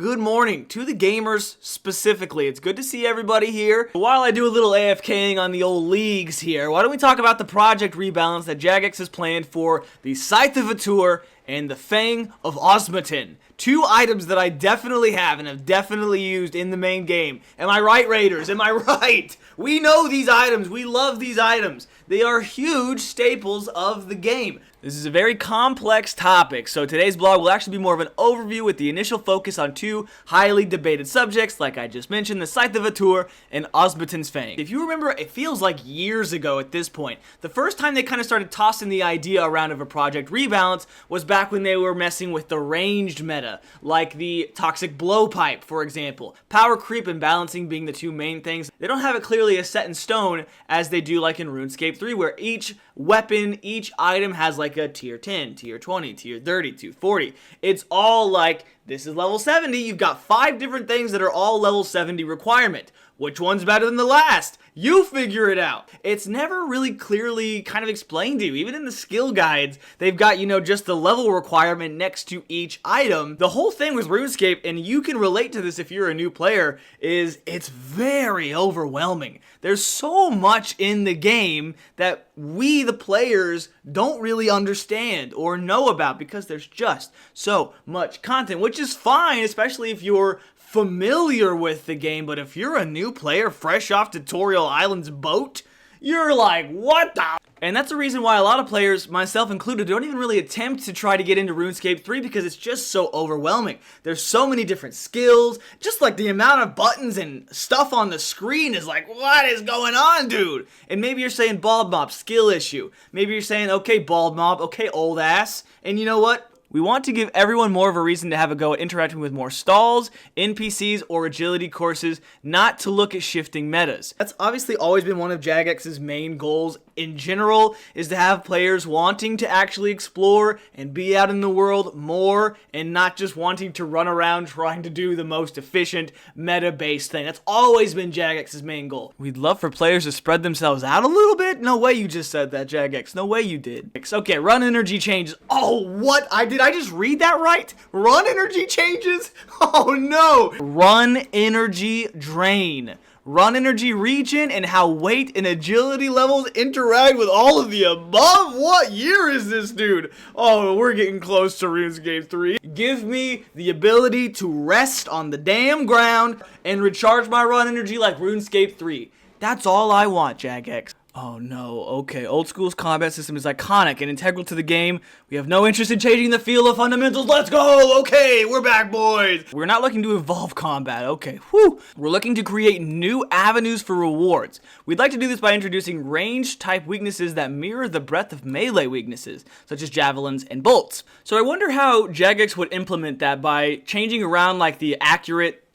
good morning to the gamers specifically. It's good to see everybody here. While I do a little AFKing on the old leagues here, why don't we talk about the project rebalance that Jagex has planned for the Scythe of Vitur and the Fang of Osmumten. Two items that I definitely have and have definitely used in the main game. Am I right, Raiders? Am I right? We know these items. We love these items. They are huge staples of the game. This is a very complex topic, so today's blog will actually be more of an overview with the initial focus on two highly debated subjects, like I just mentioned, the Scythe of Vitur and Osmumten's Fang. If you remember, it feels like years ago at this point. The first time they kind of started tossing the idea around of a project rebalance was back when they were messing with the ranged meta, like the toxic blowpipe, for example. Power creep and balancing being the two main things. They don't have it clearly set in stone as they do like in RuneScape 3, where each weapon, each item has like a tier 10, tier 20, tier 30, tier 40. It's all like, this is level 70, you've got 5 different things that are all level 70 requirement. Which one's better than the last? You figure it out. It's never really clearly kind of explained to you. Even in the skill guides, they've got, just the level requirement next to each item. The whole thing with RuneScape, and you can relate to this if you're a new player, is it's very overwhelming. There's so much in the game that we, the players, don't really understand or know about because there's just so much content, which is fine, especially if you're familiar with the game. But if you're a new player fresh off Tutorial Island's boat, you're like, what the? And that's the reason why a lot of players, myself included, don't even really attempt to try to get into RuneScape 3 because it's just so overwhelming. There's so many different skills, just like the amount of buttons and stuff on the screen is like, what is going on, dude? And maybe you're saying BaldMob, skill issue. Maybe you're saying, okay, BaldMob, okay, old ass. And you know what? We want to give everyone more of a reason to have a go at interacting with more stalls, NPCs, or agility courses, not to look at shifting metas. That's obviously always been one of Jagex's main goals in general, is to have players wanting to actually explore and be out in the world more, and not just wanting to run around trying to do the most efficient meta-based thing. That's always been Jagex's main goal. We'd love for players to spread themselves out a little bit. No way you just said that, Jagex. No way you did. Okay, run energy changes. Oh, what? Did I just read that right? Run energy changes? Oh no! Run energy drain. Run energy regen and how weight and agility levels interact with all of the above? What year is this, dude? Oh, we're getting close to RuneScape 3. Give me the ability to rest on the damn ground and recharge my run energy like RuneScape 3. That's all I want, Jagex. Oh no, okay, old school's combat system is iconic and integral to the game. We have no interest in changing the feel of fundamentals. Let's go! Okay, we're back, boys! We're not looking to evolve combat, okay, whew. We're looking to create new avenues for rewards. We'd like to do this by introducing range-type weaknesses that mirror the breadth of melee weaknesses, such as javelins and bolts. So I wonder how Jagex would implement that by changing around like the accurate /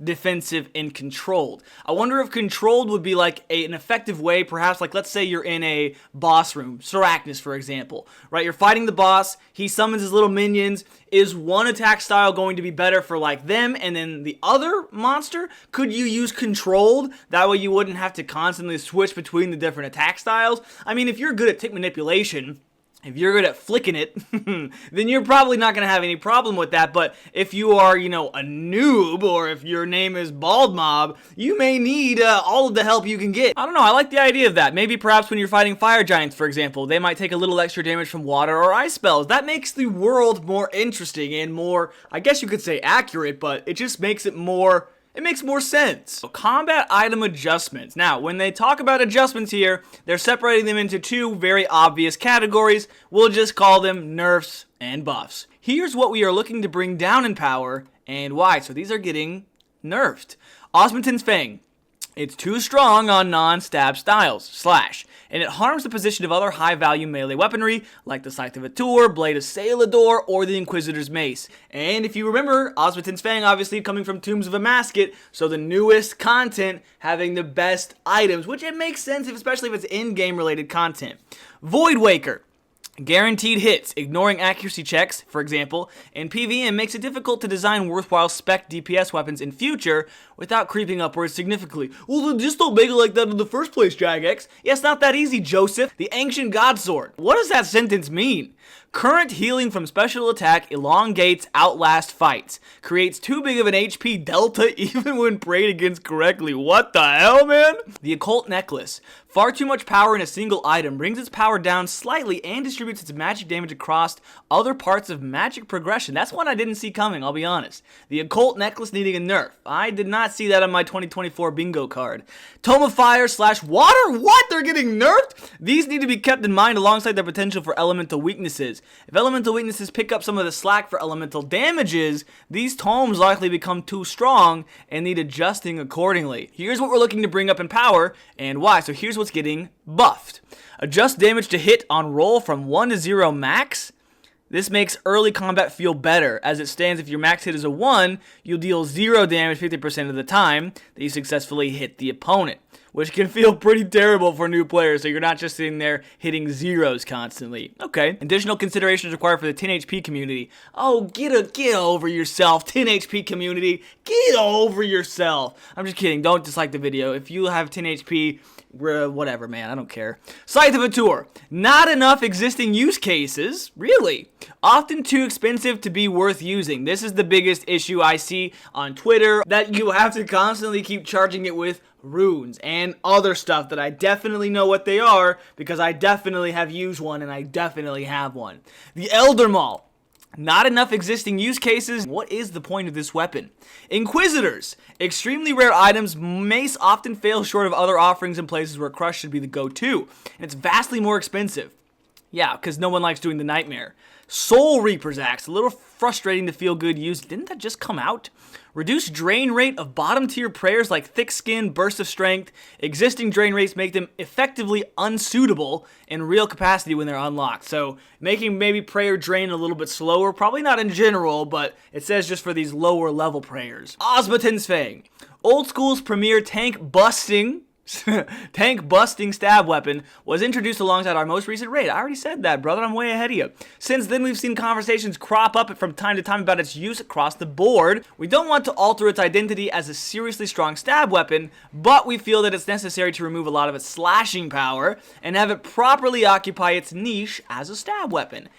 defensive and controlled. I wonder if controlled would be like an effective way, perhaps like let's say you're in a boss room, Sarachnis for example, right? You're fighting the boss, he summons his little minions. Is one attack style going to be better for like them and then the other monster? Could you use controlled? That way you wouldn't have to constantly switch between the different attack styles. I mean, if you're good at tick manipulation, if you're good at flicking it, then you're probably not going to have any problem with that. But if you are, a noob, or if your name is BaldMob, you may need all of the help you can get. I don't know, I like the idea of that. Maybe perhaps when you're fighting fire giants, for example, they might take a little extra damage from water or ice spells. That makes the world more interesting and more, I guess you could say accurate, but it just makes it more... It makes more sense. So, combat item adjustments. Now, when they talk about adjustments here, they're separating them into two very obvious categories. We'll just call them nerfs and buffs. Here's what we are looking to bring down in power and why. So these are getting nerfed. Osmumten's Fang. It's too strong on non-stab styles, / and it harms the position of other high-value melee weaponry, like the Scythe of Vitur, Blade of Saelador, or the Inquisitor's Mace. And if you remember, Osmumten's Fang obviously coming from Tombs of Amasket, so the newest content having the best items, which it makes sense, especially if it's in-game related content. Void Waker. Guaranteed hits, ignoring accuracy checks, for example, and PvM makes it difficult to design worthwhile spec DPS weapons in future without creeping upwards significantly. Well, then just don't make it like that in the first place, Jagex. Yeah, it's not that easy, Joseph. The Ancient God Sword. What does that sentence mean? Current healing from special attack elongates outlast fights. Creates too big of an HP delta even when prayed against correctly. What the hell, man? The Occult Necklace. Far too much power in a single item brings its power down slightly and distributes its magic damage across other parts of magic progression. That's one I didn't see coming, I'll be honest. The Occult Necklace needing a nerf. I did not see that on my 2024 bingo card. Tome of Fire / Water? What? They're getting nerfed? These need to be kept in mind alongside their potential for elemental weaknesses. If elemental weaknesses pick up some of the slack for elemental damages, these tomes likely become too strong and need adjusting accordingly. Here's what we're looking to bring up in power and why. So here's what's getting buffed. Adjust damage to hit on roll from 1 to 0 max. This makes early combat feel better. As it stands, if your max hit is a 1, you'll deal 0 damage 50% of the time that you successfully hit the opponent, which can feel pretty terrible for new players, so you're not just sitting there hitting zeros constantly. Okay. Additional considerations required for the 10 HP community. Oh, get over yourself, 10 HP community. Get over yourself. I'm just kidding. Don't dislike the video. If you have 10 HP, whatever, man. I don't care. Scythe of Vitur. Not enough existing use cases. Really? Often too expensive to be worth using. This is the biggest issue I see on Twitter, that you have to constantly keep charging it with runes and other stuff that I definitely know what they are because I definitely have used one and I definitely have one. The Elder Maul. Not enough existing use cases. What is the point of this weapon? Inquisitors. Extremely rare items. Mace often fails short of other offerings in places where Crush should be the go-to. And it's vastly more expensive. Yeah, because no one likes doing the Nightmare. Soul Reaper's Axe. A little frustrating to feel good use. Didn't that just come out? Reduce drain rate of bottom tier prayers like Thick Skin, Burst of Strength. Existing drain rates make them effectively unsuitable in real capacity when they're unlocked. So making maybe prayer drain a little bit slower. Probably not in general, but it says just for these lower level prayers. Osmumten's Fang. Old school's premier tank busting stab weapon was introduced alongside our most recent raid. I already said that, brother. I'm way ahead of you. Since then, we've seen conversations crop up from time to time about its use across the board. We don't want to alter its identity as a seriously strong stab weapon, but we feel that it's necessary to remove a lot of its slashing power and have it properly occupy its niche as a stab weapon.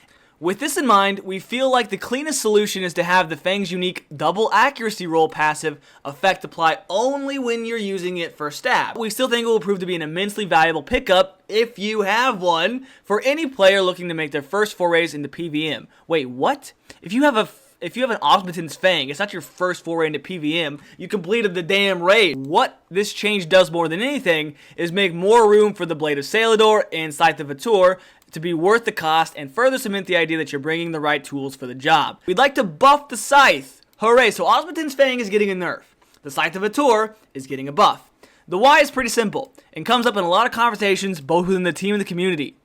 With this in mind, we feel like the cleanest solution is to have the Fang's unique double accuracy roll passive effect apply only when you're using it for stab. We still think it will prove to be an immensely valuable pickup, if you have one, for any player looking to make their first forays into PvM. Wait, what? If you have an Osmumten's Fang, it's not your first foray into PvM, you completed the damn raid. What this change does more than anything is make more room for the Blade of Salador and Scythe of Vitur to be worth the cost and further cement the idea that you're bringing the right tools for the job. We'd like to buff the Scythe. Hooray, so Osmumten's Fang is getting a nerf. The Scythe of Vitur is getting a buff. The why is pretty simple and comes up in a lot of conversations both within the team and the community.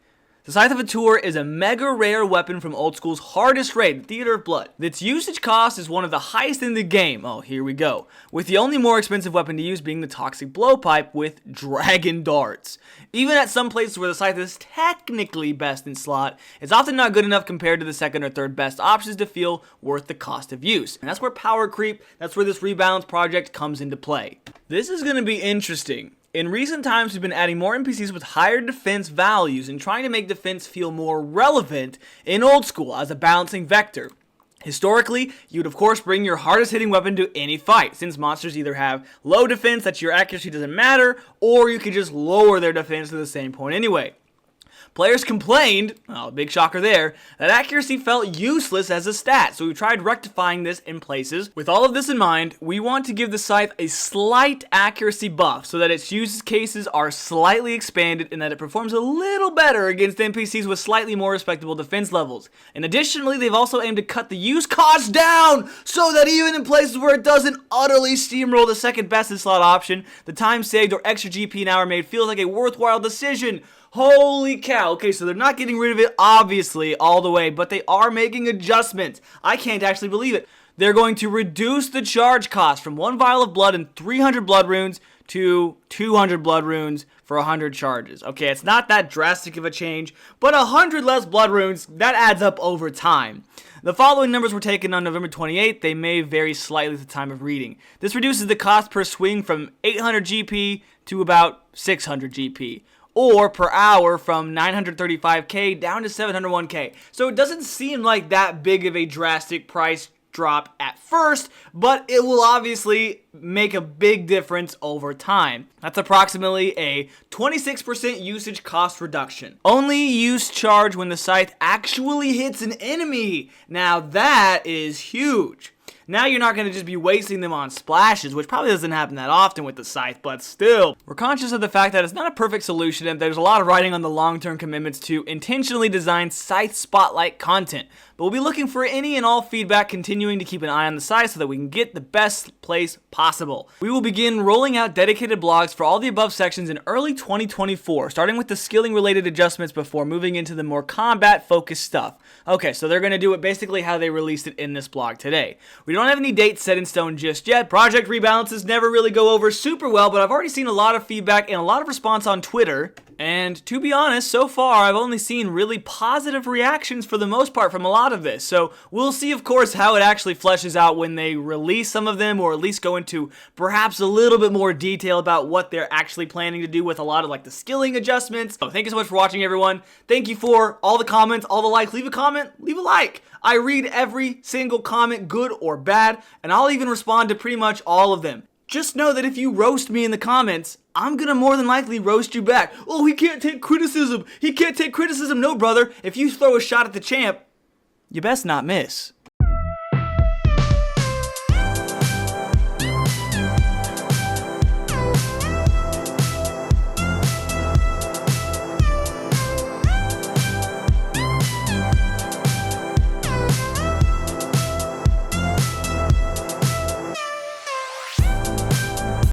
The Scythe of Vitur is a mega rare weapon from Old School's hardest raid, the Theater of Blood. Its usage cost is one of the highest in the game. Oh, here we go. With the only more expensive weapon to use being the Toxic Blowpipe with Dragon Darts. Even at some places where the Scythe is technically best in slot, it's often not good enough compared to the second or third best options to feel worth the cost of use. And that's where power creep, that's where this rebalance project comes into play. This is going to be interesting. In recent times, we've been adding more NPCs with higher defense values and trying to make defense feel more relevant in Old School as a balancing vector. Historically, you'd of course bring your hardest hitting weapon to any fight, since monsters either have low defense that your accuracy doesn't matter, or you could just lower their defense to the same point anyway. Players complained, oh, big shocker there, that accuracy felt useless as a stat, so we tried rectifying this in places. With all of this in mind, we want to give the Scythe a slight accuracy buff so that its use cases are slightly expanded and that it performs a little better against NPCs with slightly more respectable defense levels. And additionally, they've also aimed to cut the use cost down so that even in places where it doesn't utterly steamroll the second best in slot option, the time saved or extra GP an hour made feels like a worthwhile decision. Holy cow. Okay, so they're not getting rid of it, obviously, all the way, but they are making adjustments. I can't actually believe it. They're going to reduce the charge cost from 1 vial of blood and 300 blood runes to 200 blood runes for 100 charges. Okay, it's not that drastic of a change, but 100 less blood runes, that adds up over time. The following numbers were taken on November 28th. They may vary slightly at the time of reading. This reduces the cost per swing from 800 GP to about 600 GP. or per hour from 935k down to 701k. So it doesn't seem like that big of a drastic price drop at first, but it will obviously make a big difference over time. That's approximately a 26% usage cost reduction. Only use charge when the scythe actually hits an enemy. Now that is huge. Now you're not going to just be wasting them on splashes, which probably doesn't happen that often with the scythe, but still. We're conscious of the fact that it's not a perfect solution and there's a lot of writing on the long-term commitments to intentionally design scythe spotlight content. But we'll be looking for any and all feedback, continuing to keep an eye on the scythe so that we can get the best place possible. We will begin rolling out dedicated blogs for all the above sections in early 2024, starting with the skilling related adjustments before moving into the more combat focused stuff. Okay, so they're going to do it basically how they released it in this blog today. We don't have any dates set in stone just yet. Project rebalances never really go over super well, but I've already seen a lot of feedback and a lot of response on Twitter. And to be honest, so far I've only seen really positive reactions for the most part from a lot of this. So we'll see, of course, how it actually fleshes out when they release some of them, or at least go into perhaps a little bit more detail about what they're actually planning to do with a lot of like the skilling adjustments. So thank you so much for watching, everyone. Thank you for all the comments, all the likes. Leave a comment, leave a like. I read every single comment, good or bad, and I'll even respond to pretty much all of them. Just know that if you roast me in the comments, I'm gonna more than likely roast you back. Oh, he can't take criticism. He can't take criticism. No, brother. If you throw a shot at the champ, you best not miss.